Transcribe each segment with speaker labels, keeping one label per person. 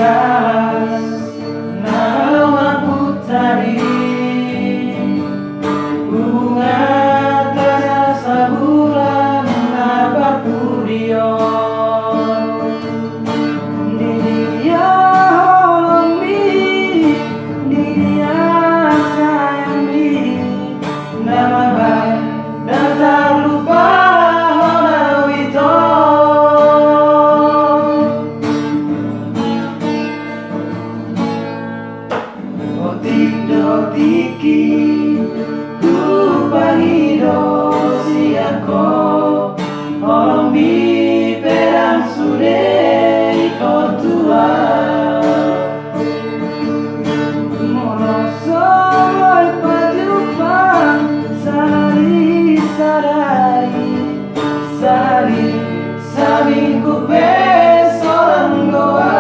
Speaker 1: bagas nama putari bunga terasa bulan abadu dio di dia holombi di dia sayangi nama baik dan tak lupa honawito. Otik-dotiki ku pangido siako holombi perang sude iko tua monosoi pajupang sari sadari sari sabingku pe sorang goa.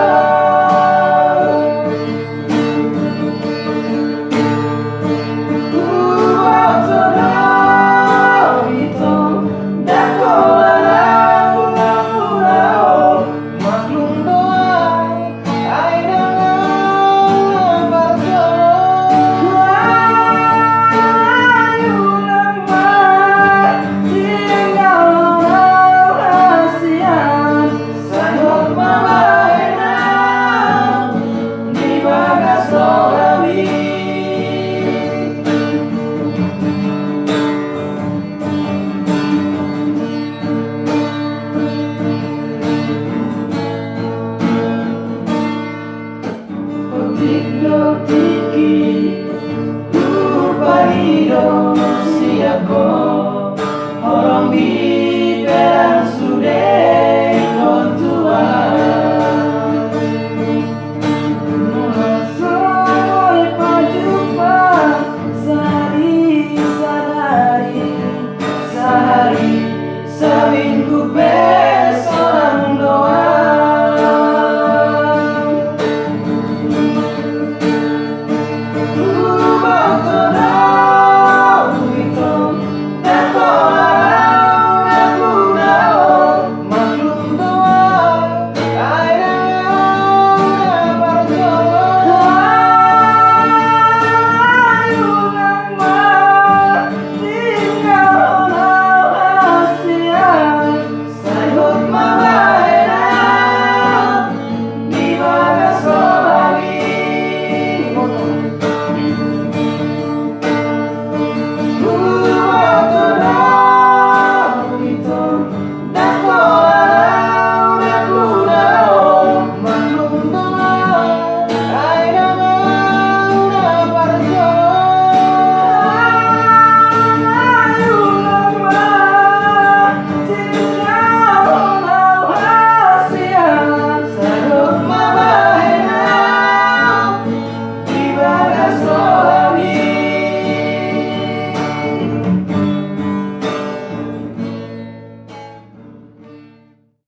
Speaker 1: Otik-dotiki ku pangido siako holombi perang sude iko tua monosoi pajupang sari sadari sari sabingku pe